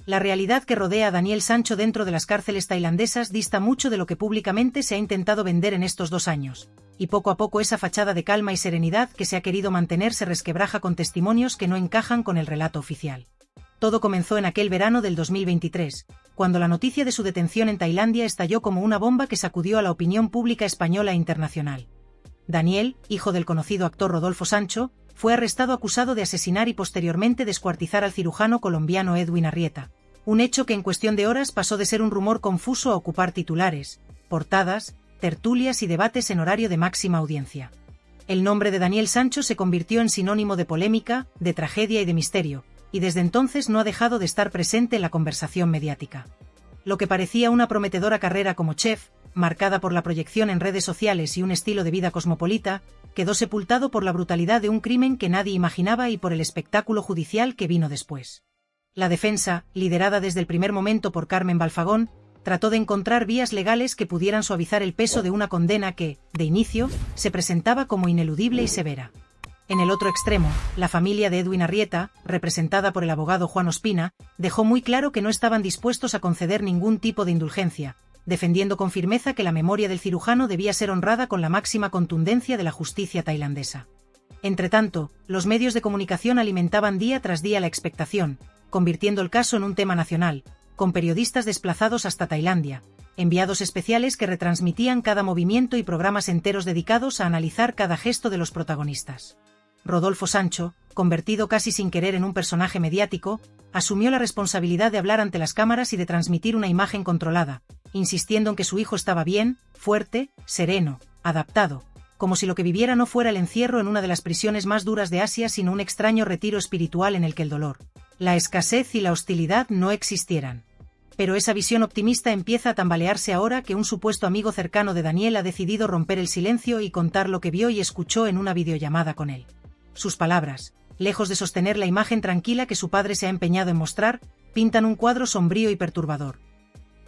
La realidad que rodea a Daniel Sancho dentro de las cárceles tailandesas dista mucho de lo que públicamente se ha intentado vender en estos 2 años, y poco a poco esa fachada de calma y serenidad que se ha querido mantener se resquebraja con testimonios que no encajan con el relato oficial. Todo comenzó en aquel verano del 2023, cuando la noticia de su detención en Tailandia estalló como una bomba que sacudió a la opinión pública española e internacional. Daniel, hijo del conocido actor Rodolfo Sancho, fue arrestado acusado de asesinar y posteriormente descuartizar al cirujano colombiano Edwin Arrieta, un hecho que en cuestión de horas pasó de ser un rumor confuso a ocupar titulares, portadas, tertulias y debates en horario de máxima audiencia. El nombre de Daniel Sancho se convirtió en sinónimo de polémica, de tragedia y de misterio, y desde entonces no ha dejado de estar presente en la conversación mediática. Lo que parecía una prometedora carrera como chef, marcada por la proyección en redes sociales y un estilo de vida cosmopolita, quedó sepultado por la brutalidad de un crimen que nadie imaginaba y por el espectáculo judicial que vino después. La defensa, liderada desde el primer momento por Carmen Balfagón, trató de encontrar vías legales que pudieran suavizar el peso de una condena que, de inicio, se presentaba como ineludible y severa. En el otro extremo, la familia de Edwin Arrieta, representada por el abogado Juan Ospina, dejó muy claro que no estaban dispuestos a conceder ningún tipo de indulgencia, defendiendo con firmeza que la memoria del cirujano debía ser honrada con la máxima contundencia de la justicia tailandesa. Entretanto, los medios de comunicación alimentaban día tras día la expectación, convirtiendo el caso en un tema nacional, con periodistas desplazados hasta Tailandia, enviados especiales que retransmitían cada movimiento y programas enteros dedicados a analizar cada gesto de los protagonistas. Rodolfo Sancho, convertido casi sin querer en un personaje mediático, asumió la responsabilidad de hablar ante las cámaras y de transmitir una imagen controlada, insistiendo en que su hijo estaba bien, fuerte, sereno, adaptado, como si lo que viviera no fuera el encierro en una de las prisiones más duras de Asia, sino un extraño retiro espiritual en el que el dolor, la escasez y la hostilidad no existieran. Pero esa visión optimista empieza a tambalearse ahora que un supuesto amigo cercano de Daniel ha decidido romper el silencio y contar lo que vio y escuchó en una videollamada con él. Sus palabras, lejos de sostener la imagen tranquila que su padre se ha empeñado en mostrar, pintan un cuadro sombrío y perturbador.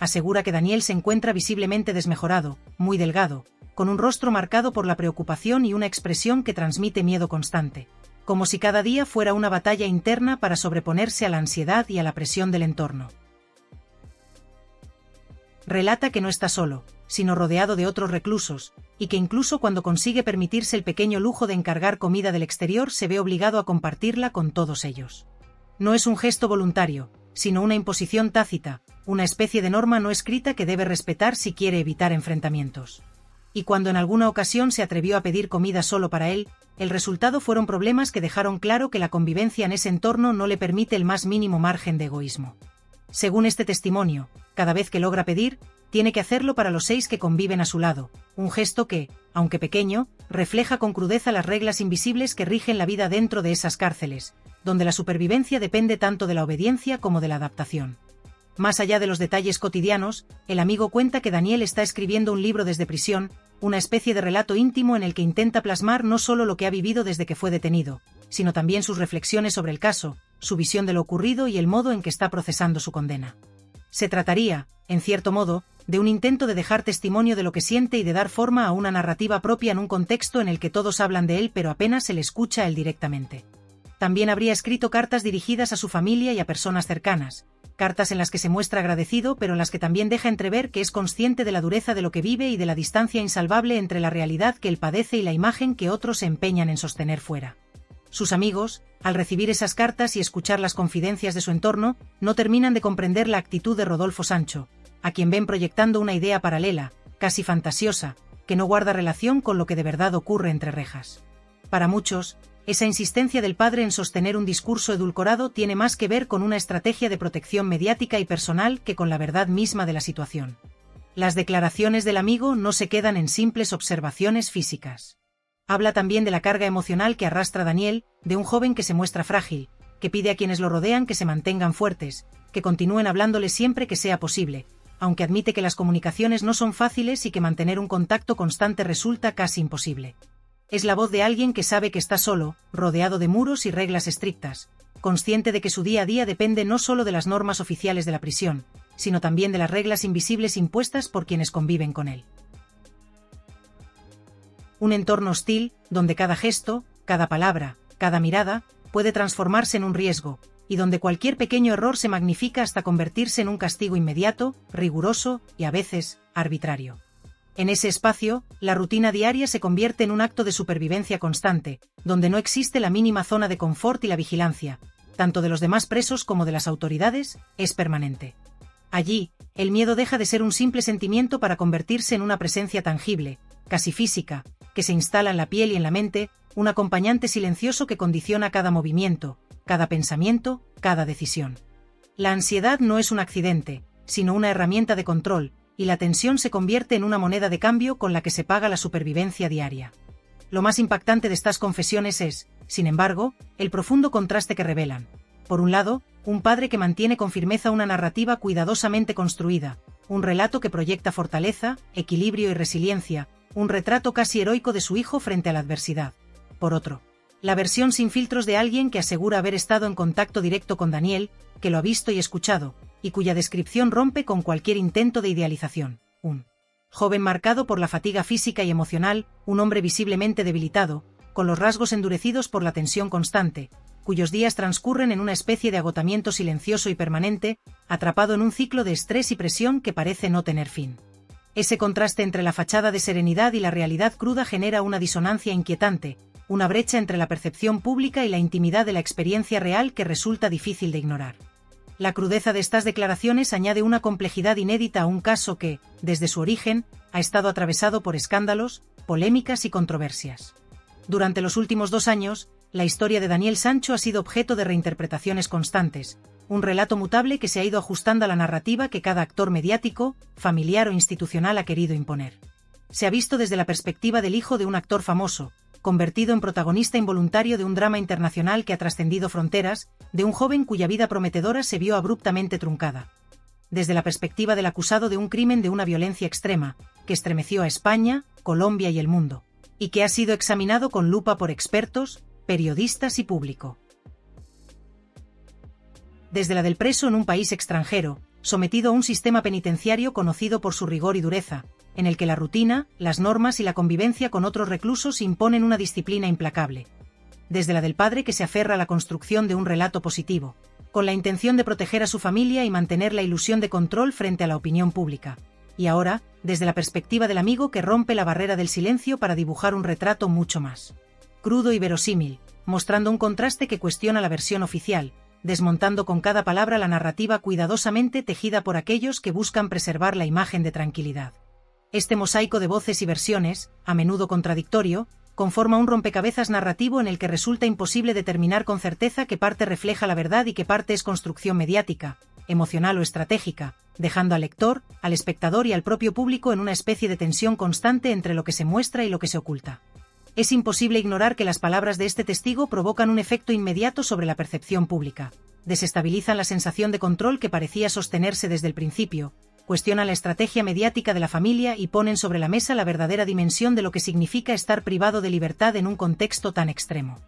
Asegura que Daniel se encuentra visiblemente desmejorado, muy delgado, con un rostro marcado por la preocupación y una expresión que transmite miedo constante, como si cada día fuera una batalla interna para sobreponerse a la ansiedad y a la presión del entorno. Relata que no está solo, sino rodeado de otros reclusos, y que incluso cuando consigue permitirse el pequeño lujo de encargar comida del exterior se ve obligado a compartirla con todos ellos. No es un gesto voluntario, sino una imposición tácita, una especie de norma no escrita que debe respetar si quiere evitar enfrentamientos. Y cuando en alguna ocasión se atrevió a pedir comida solo para él, el resultado fueron problemas que dejaron claro que la convivencia en ese entorno no le permite el más mínimo margen de egoísmo. Según este testimonio, cada vez que logra pedir, tiene que hacerlo para los 6 que conviven a su lado, un gesto que, aunque pequeño, refleja con crudeza las reglas invisibles que rigen la vida dentro de esas cárceles, donde la supervivencia depende tanto de la obediencia como de la adaptación. Más allá de los detalles cotidianos, el amigo cuenta que Daniel está escribiendo un libro desde prisión, una especie de relato íntimo en el que intenta plasmar no solo lo que ha vivido desde que fue detenido, sino también sus reflexiones sobre el caso, su visión de lo ocurrido y el modo en que está procesando su condena. Se trataría, en cierto modo, de un intento de dejar testimonio de lo que siente y de dar forma a una narrativa propia en un contexto en el que todos hablan de él pero apenas se le escucha a él directamente. También habría escrito cartas dirigidas a su familia y a personas cercanas, cartas en las que se muestra agradecido pero en las que también deja entrever que es consciente de la dureza de lo que vive y de la distancia insalvable entre la realidad que él padece y la imagen que otros se empeñan en sostener fuera. Sus amigos, al recibir esas cartas y escuchar las confidencias de su entorno, no terminan de comprender la actitud de Rodolfo Sancho, a quien ven proyectando una idea paralela, casi fantasiosa, que no guarda relación con lo que de verdad ocurre entre rejas. Para muchos, esa insistencia del padre en sostener un discurso edulcorado tiene más que ver con una estrategia de protección mediática y personal que con la verdad misma de la situación. Las declaraciones del amigo no se quedan en simples observaciones físicas. Habla también de la carga emocional que arrastra Daniel, de un joven que se muestra frágil, que pide a quienes lo rodean que se mantengan fuertes, que continúen hablándole siempre que sea posible, aunque admite que las comunicaciones no son fáciles y que mantener un contacto constante resulta casi imposible. Es la voz de alguien que sabe que está solo, rodeado de muros y reglas estrictas, consciente de que su día a día depende no solo de las normas oficiales de la prisión, sino también de las reglas invisibles impuestas por quienes conviven con él. Un entorno hostil, donde cada gesto, cada palabra, cada mirada, puede transformarse en un riesgo, y donde cualquier pequeño error se magnifica hasta convertirse en un castigo inmediato, riguroso y a veces, arbitrario. En ese espacio, la rutina diaria se convierte en un acto de supervivencia constante, donde no existe la mínima zona de confort y la vigilancia, tanto de los demás presos como de las autoridades, es permanente. Allí, el miedo deja de ser un simple sentimiento para convertirse en una presencia tangible, casi física, que se instala en la piel y en la mente, un acompañante silencioso que condiciona cada movimiento, cada pensamiento, cada decisión. La ansiedad no es un accidente, sino una herramienta de control, y la tensión se convierte en una moneda de cambio con la que se paga la supervivencia diaria. Lo más impactante de estas confesiones es, sin embargo, el profundo contraste que revelan. Por un lado, un padre que mantiene con firmeza una narrativa cuidadosamente construida, un relato que proyecta fortaleza, equilibrio y resiliencia, un retrato casi heroico de su hijo frente a la adversidad. Por otro, la versión sin filtros de alguien que asegura haber estado en contacto directo con Daniel, que lo ha visto y escuchado, y cuya descripción rompe con cualquier intento de idealización. Un joven marcado por la fatiga física y emocional, un hombre visiblemente debilitado, con los rasgos endurecidos por la tensión constante, cuyos días transcurren en una especie de agotamiento silencioso y permanente, atrapado en un ciclo de estrés y presión que parece no tener fin. Ese contraste entre la fachada de serenidad y la realidad cruda genera una disonancia inquietante, una brecha entre la percepción pública y la intimidad de la experiencia real que resulta difícil de ignorar. La crudeza de estas declaraciones añade una complejidad inédita a un caso que, desde su origen, ha estado atravesado por escándalos, polémicas y controversias. Durante los últimos 2 años, la historia de Daniel Sancho ha sido objeto de reinterpretaciones constantes, un relato mutable que se ha ido ajustando a la narrativa que cada actor mediático, familiar o institucional ha querido imponer. Se ha visto desde la perspectiva del hijo de un actor famoso, convertido en protagonista involuntario de un drama internacional que ha trascendido fronteras, de un joven cuya vida prometedora se vio abruptamente truncada. Desde la perspectiva del acusado de un crimen de una violencia extrema, que estremeció a España, Colombia y el mundo, y que ha sido examinado con lupa por expertos, periodistas y público. Desde la del preso en un país extranjero, sometido a un sistema penitenciario conocido por su rigor y dureza, en el que la rutina, las normas y la convivencia con otros reclusos imponen una disciplina implacable. Desde la del padre que se aferra a la construcción de un relato positivo, con la intención de proteger a su familia y mantener la ilusión de control frente a la opinión pública. Y ahora, desde la perspectiva del amigo que rompe la barrera del silencio para dibujar un retrato mucho más crudo y verosímil, mostrando un contraste que cuestiona la versión oficial, desmontando con cada palabra la narrativa cuidadosamente tejida por aquellos que buscan preservar la imagen de tranquilidad. Este mosaico de voces y versiones, a menudo contradictorio, conforma un rompecabezas narrativo en el que resulta imposible determinar con certeza qué parte refleja la verdad y qué parte es construcción mediática, emocional o estratégica, dejando al lector, al espectador y al propio público en una especie de tensión constante entre lo que se muestra y lo que se oculta. Es imposible ignorar que las palabras de este testigo provocan un efecto inmediato sobre la percepción pública, desestabilizan la sensación de control que parecía sostenerse desde el principio, cuestionan la estrategia mediática de la familia y ponen sobre la mesa la verdadera dimensión de lo que significa estar privado de libertad en un contexto tan extremo.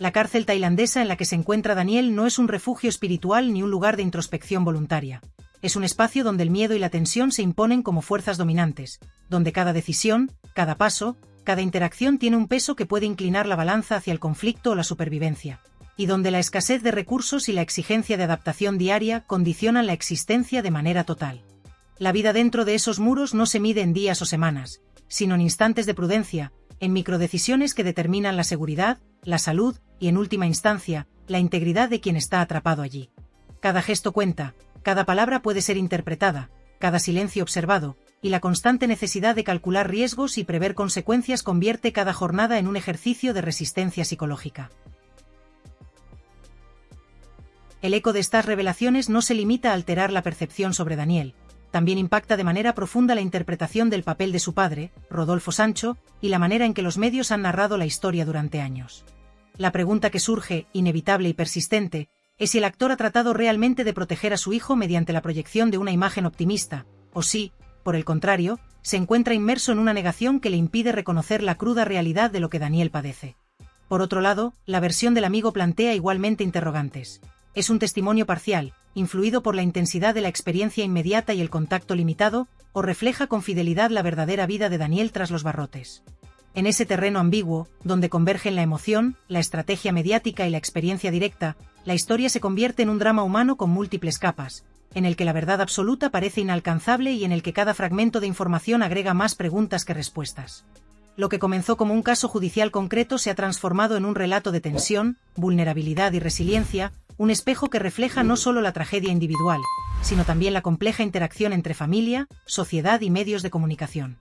La cárcel tailandesa en la que se encuentra Daniel no es un refugio espiritual ni un lugar de introspección voluntaria. Es un espacio donde el miedo y la tensión se imponen como fuerzas dominantes, donde cada decisión, cada paso, cada interacción tiene un peso que puede inclinar la balanza hacia el conflicto o la supervivencia, y donde la escasez de recursos y la exigencia de adaptación diaria condicionan la existencia de manera total. La vida dentro de esos muros no se mide en días o semanas, sino en instantes de prudencia, en microdecisiones que determinan la seguridad, la salud y, en última instancia, la integridad de quien está atrapado allí. Cada gesto cuenta, cada palabra puede ser interpretada, cada silencio observado, y la constante necesidad de calcular riesgos y prever consecuencias convierte cada jornada en un ejercicio de resistencia psicológica. El eco de estas revelaciones no se limita a alterar la percepción sobre Daniel, también impacta de manera profunda la interpretación del papel de su padre, Rodolfo Sancho, y la manera en que los medios han narrado la historia durante años. La pregunta que surge, inevitable y persistente, es si el actor ha tratado realmente de proteger a su hijo mediante la proyección de una imagen optimista, o si, por el contrario, se encuentra inmerso en una negación que le impide reconocer la cruda realidad de lo que Daniel padece. Por otro lado, la versión del amigo plantea igualmente interrogantes. Es un testimonio parcial, influido por la intensidad de la experiencia inmediata y el contacto limitado, o refleja con fidelidad la verdadera vida de Daniel tras los barrotes. En ese terreno ambiguo, donde convergen la emoción, la estrategia mediática y la experiencia directa, La historia se convierte en un drama humano con múltiples capas, en el que la verdad absoluta parece inalcanzable y en el que cada fragmento de información agrega más preguntas que respuestas. Lo que comenzó como un caso judicial concreto se ha transformado en un relato de tensión, vulnerabilidad y resiliencia, un espejo que refleja no solo la tragedia individual, sino también la compleja interacción entre familia, sociedad y medios de comunicación.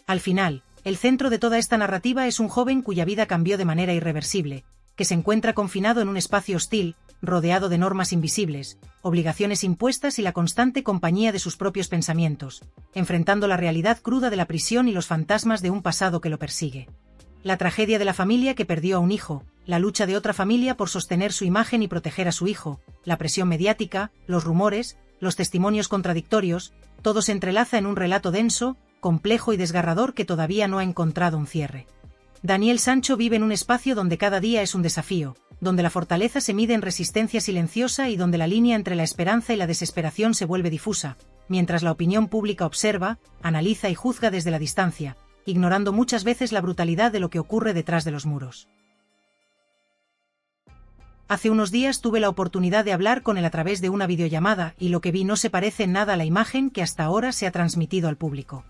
Al final, el centro de toda esta narrativa es un joven cuya vida cambió de manera irreversible, que se encuentra confinado en un espacio hostil, rodeado de normas invisibles, obligaciones impuestas y la constante compañía de sus propios pensamientos, enfrentando la realidad cruda de la prisión y los fantasmas de un pasado que lo persigue. La tragedia de la familia que perdió a un hijo, la lucha de otra familia por sostener su imagen y proteger a su hijo, la presión mediática, los rumores, los testimonios contradictorios, todo se entrelaza en un relato denso, complejo y desgarrador que todavía no ha encontrado un cierre. Daniel Sancho vive en un espacio donde cada día es un desafío, donde la fortaleza se mide en resistencia silenciosa y donde la línea entre la esperanza y la desesperación se vuelve difusa, mientras la opinión pública observa, analiza y juzga desde la distancia, ignorando muchas veces la brutalidad de lo que ocurre detrás de los muros. Hace unos días tuve la oportunidad de hablar con él a través de una videollamada y lo que vi no se parece en nada a la imagen que hasta ahora se ha transmitido al público.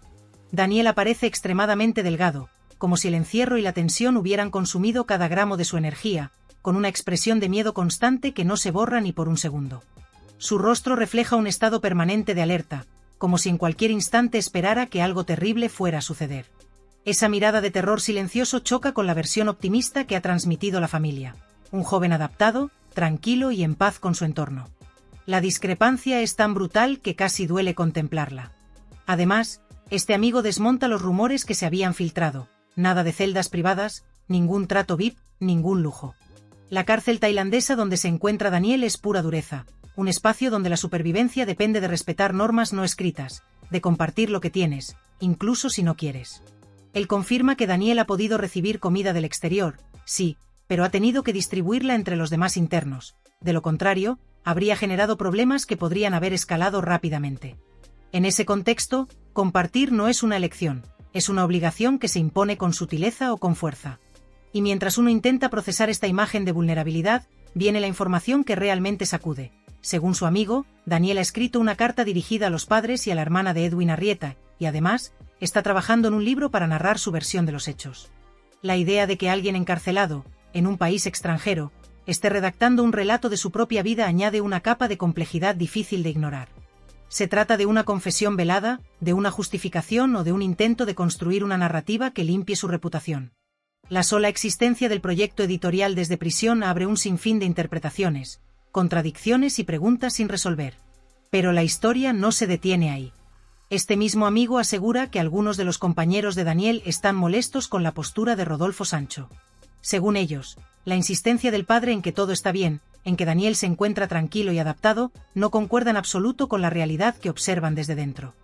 Daniel aparece extremadamente delgado, como si el encierro y la tensión hubieran consumido cada gramo de su energía, con una expresión de miedo constante que no se borra ni por un segundo. Su rostro refleja un estado permanente de alerta, como si en cualquier instante esperara que algo terrible fuera a suceder. Esa mirada de terror silencioso choca con la versión optimista que ha transmitido la familia. Un joven adaptado, tranquilo y en paz con su entorno. La discrepancia es tan brutal que casi duele contemplarla. Además, este amigo desmonta los rumores que se habían filtrado. Nada de celdas privadas, ningún trato VIP, ningún lujo. La cárcel tailandesa donde se encuentra Daniel es pura dureza, un espacio donde la supervivencia depende de respetar normas no escritas, de compartir lo que tienes, incluso si no quieres. Él confirma que Daniel ha podido recibir comida del exterior, sí, pero ha tenido que distribuirla entre los demás internos, de lo contrario, habría generado problemas que podrían haber escalado rápidamente. En ese contexto, compartir no es una elección, es una obligación que se impone con sutileza o con fuerza. Y mientras uno intenta procesar esta imagen de vulnerabilidad, viene la información que realmente sacude. Según su amigo, Daniel ha escrito una carta dirigida a los padres y a la hermana de Edwin Arrieta, y además, está trabajando en un libro para narrar su versión de los hechos. La idea de que alguien encarcelado, en un país extranjero, esté redactando un relato de su propia vida añade una capa de complejidad difícil de ignorar. ¿Se trata de una confesión velada, de una justificación o de un intento de construir una narrativa que limpie su reputación? La sola existencia del proyecto editorial desde prisión abre un sinfín de interpretaciones, contradicciones y preguntas sin resolver. Pero la historia no se detiene ahí. Este mismo amigo asegura que algunos de los compañeros de Daniel están molestos con la postura de Rodolfo Sancho. Según ellos, la insistencia del padre en que todo está bien, en que Daniel se encuentra tranquilo y adaptado, no concuerda en absoluto con la realidad que observan desde dentro.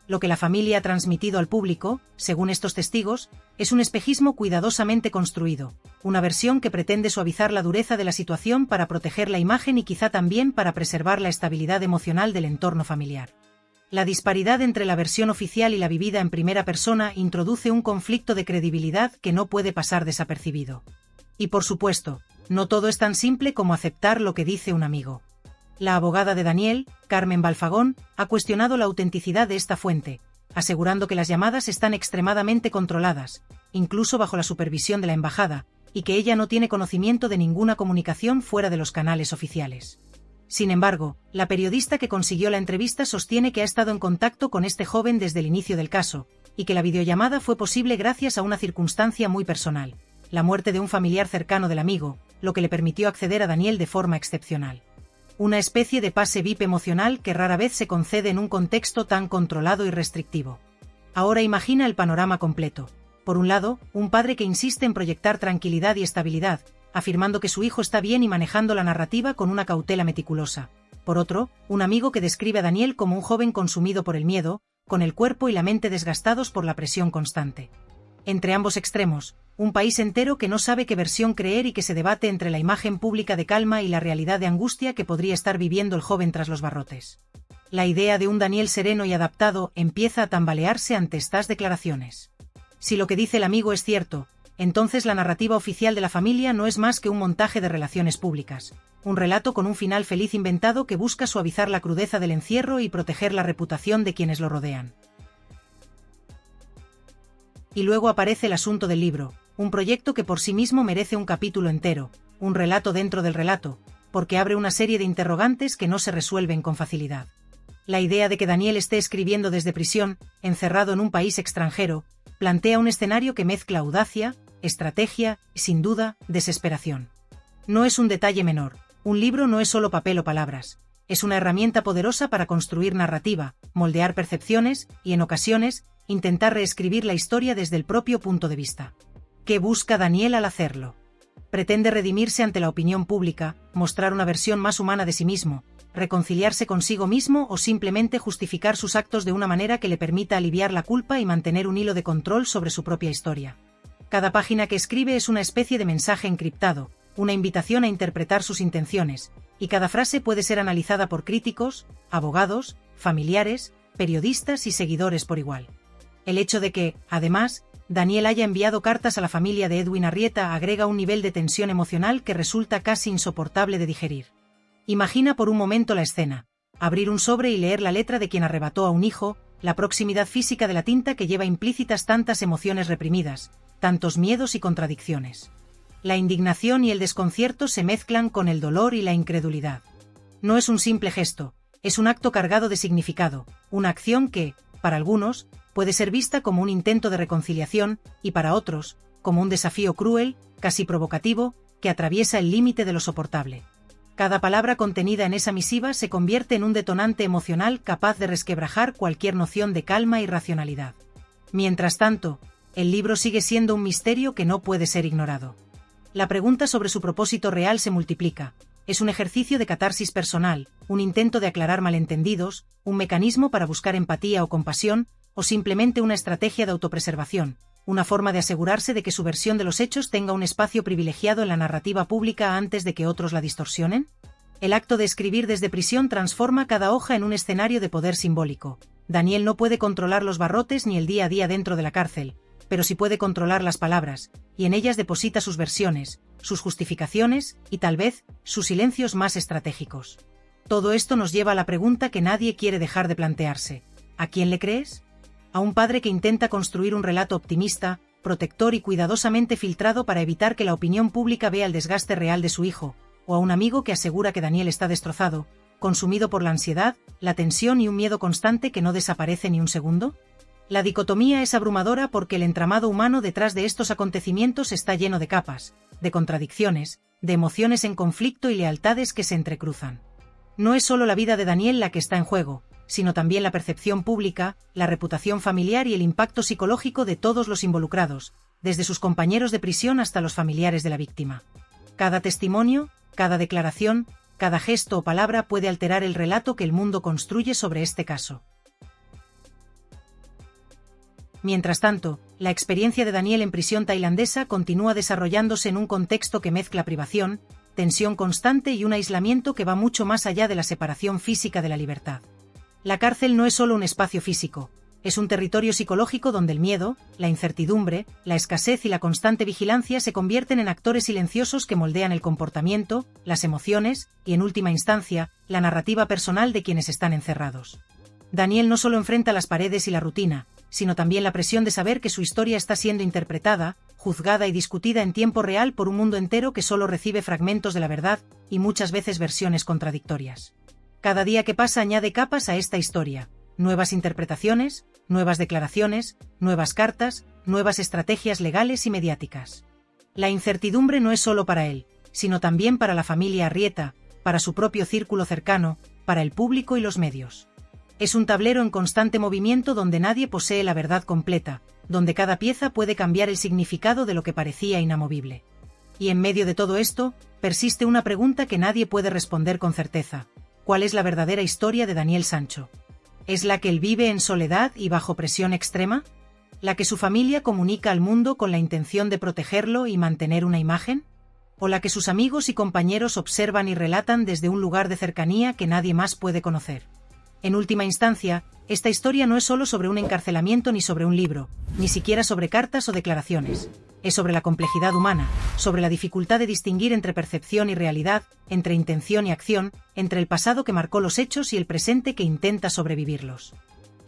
Lo que la familia ha transmitido al público, según estos testigos, es un espejismo cuidadosamente construido, una versión que pretende suavizar la dureza de la situación para proteger la imagen y quizá también para preservar la estabilidad emocional del entorno familiar. La disparidad entre la versión oficial y la vivida en primera persona introduce un conflicto de credibilidad que no puede pasar desapercibido. Y por supuesto, no todo es tan simple como aceptar lo que dice un amigo. La abogada de Daniel, Carmen Balfagón, ha cuestionado la autenticidad de esta fuente, asegurando que las llamadas están extremadamente controladas, incluso bajo la supervisión de la embajada, y que ella no tiene conocimiento de ninguna comunicación fuera de los canales oficiales. Sin embargo, la periodista que consiguió la entrevista sostiene que ha estado en contacto con este joven desde el inicio del caso, y que la videollamada fue posible gracias a una circunstancia muy personal, la muerte de un familiar cercano del amigo, lo que le permitió acceder a Daniel de forma excepcional. Una especie de pase VIP emocional que rara vez se concede en un contexto tan controlado y restrictivo. Ahora imagina el panorama completo. Por un lado, un padre que insiste en proyectar tranquilidad y estabilidad, afirmando que su hijo está bien y manejando la narrativa con una cautela meticulosa. Por otro, un amigo que describe a Daniel como un joven consumido por el miedo, con el cuerpo y la mente desgastados por la presión constante. Entre ambos extremos, un país entero que no sabe qué versión creer y que se debate entre la imagen pública de calma y la realidad de angustia que podría estar viviendo el joven tras los barrotes. La idea de un Daniel sereno y adaptado empieza a tambalearse ante estas declaraciones. Si lo que dice el amigo es cierto, entonces la narrativa oficial de la familia no es más que un montaje de relaciones públicas, un relato con un final feliz inventado que busca suavizar la crudeza del encierro y proteger la reputación de quienes lo rodean. Y luego aparece el asunto del libro, un proyecto que por sí mismo merece un capítulo entero, un relato dentro del relato, porque abre una serie de interrogantes que no se resuelven con facilidad. La idea de que Daniel esté escribiendo desde prisión, encerrado en un país extranjero, plantea un escenario que mezcla audacia, estrategia y, sin duda, desesperación. No es un detalle menor, un libro no es solo papel o palabras, es una herramienta poderosa para construir narrativa, moldear percepciones y, en ocasiones, intentar reescribir la historia desde el propio punto de vista. ¿Qué busca Daniel al hacerlo? Pretende redimirse ante la opinión pública, mostrar una versión más humana de sí mismo, reconciliarse consigo mismo o simplemente justificar sus actos de una manera que le permita aliviar la culpa y mantener un hilo de control sobre su propia historia. Cada página que escribe es una especie de mensaje encriptado, una invitación a interpretar sus intenciones, y cada frase puede ser analizada por críticos, abogados, familiares, periodistas y seguidores por igual. El hecho de que, además, Daniel haya enviado cartas a la familia de Edwin Arrieta agrega un nivel de tensión emocional que resulta casi insoportable de digerir. Imagina por un momento la escena: abrir un sobre y leer la letra de quien arrebató a un hijo, la proximidad física de la tinta que lleva implícitas tantas emociones reprimidas, tantos miedos y contradicciones. La indignación y el desconcierto se mezclan con el dolor y la incredulidad. No es un simple gesto, es un acto cargado de significado, una acción que, para algunos, puede ser vista como un intento de reconciliación, y para otros, como un desafío cruel, casi provocativo, que atraviesa el límite de lo soportable. Cada palabra contenida en esa misiva se convierte en un detonante emocional capaz de resquebrajar cualquier noción de calma y racionalidad. Mientras tanto, el libro sigue siendo un misterio que no puede ser ignorado. La pregunta sobre su propósito real se multiplica. Es un ejercicio de catarsis personal, un intento de aclarar malentendidos, un mecanismo para buscar empatía o compasión, o simplemente una estrategia de autopreservación, una forma de asegurarse de que su versión de los hechos tenga un espacio privilegiado en la narrativa pública antes de que otros la distorsionen. El acto de escribir desde prisión transforma cada hoja en un escenario de poder simbólico. Daniel no puede controlar los barrotes ni el día a día dentro de la cárcel, pero sí puede controlar las palabras, y en ellas deposita sus versiones, sus justificaciones, y tal vez, sus silencios más estratégicos. Todo esto nos lleva a la pregunta que nadie quiere dejar de plantearse: ¿a quién le crees? ¿A un padre que intenta construir un relato optimista, protector y cuidadosamente filtrado para evitar que la opinión pública vea el desgaste real de su hijo, o a un amigo que asegura que Daniel está destrozado, consumido por la ansiedad, la tensión y un miedo constante que no desaparece ni un segundo? La dicotomía es abrumadora porque el entramado humano detrás de estos acontecimientos está lleno de capas, de contradicciones, de emociones en conflicto y lealtades que se entrecruzan. No es solo la vida de Daniel la que está en juego, sino también la percepción pública, la reputación familiar y el impacto psicológico de todos los involucrados, desde sus compañeros de prisión hasta los familiares de la víctima. Cada testimonio, cada declaración, cada gesto o palabra puede alterar el relato que el mundo construye sobre este caso. Mientras tanto, la experiencia de Daniel en prisión tailandesa continúa desarrollándose en un contexto que mezcla privación, tensión constante y un aislamiento que va mucho más allá de la separación física de la libertad. La cárcel no es solo un espacio físico, es un territorio psicológico donde el miedo, la incertidumbre, la escasez y la constante vigilancia se convierten en actores silenciosos que moldean el comportamiento, las emociones y, en última instancia, la narrativa personal de quienes están encerrados. Daniel no solo enfrenta las paredes y la rutina, sino también la presión de saber que su historia está siendo interpretada, juzgada y discutida en tiempo real por un mundo entero que solo recibe fragmentos de la verdad, y muchas veces versiones contradictorias. Cada día que pasa añade capas a esta historia, nuevas interpretaciones, nuevas declaraciones, nuevas cartas, nuevas estrategias legales y mediáticas. La incertidumbre no es solo para él, sino también para la familia Arrieta, para su propio círculo cercano, para el público y los medios. Es un tablero en constante movimiento donde nadie posee la verdad completa, donde cada pieza puede cambiar el significado de lo que parecía inamovible. Y en medio de todo esto, persiste una pregunta que nadie puede responder con certeza: ¿cuál es la verdadera historia de Daniel Sancho? ¿Es la que él vive en soledad y bajo presión extrema? ¿La que su familia comunica al mundo con la intención de protegerlo y mantener una imagen? ¿O la que sus amigos y compañeros observan y relatan desde un lugar de cercanía que nadie más puede conocer? En última instancia, Esta historia no es solo sobre un encarcelamiento ni sobre un libro, ni siquiera sobre cartas o declaraciones. Es sobre la complejidad humana, sobre la dificultad de distinguir entre percepción y realidad, entre intención y acción, entre el pasado que marcó los hechos y el presente que intenta sobrevivirlos.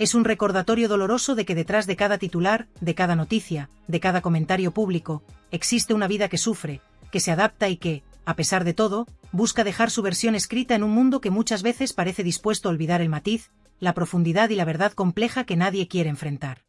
Es un recordatorio doloroso de que detrás de cada titular, de cada noticia, de cada comentario público, existe una vida que sufre, que se adapta y que, a pesar de todo, busca dejar su versión escrita en un mundo que muchas veces parece dispuesto a olvidar el matiz, la profundidad y la verdad compleja que nadie quiere enfrentar.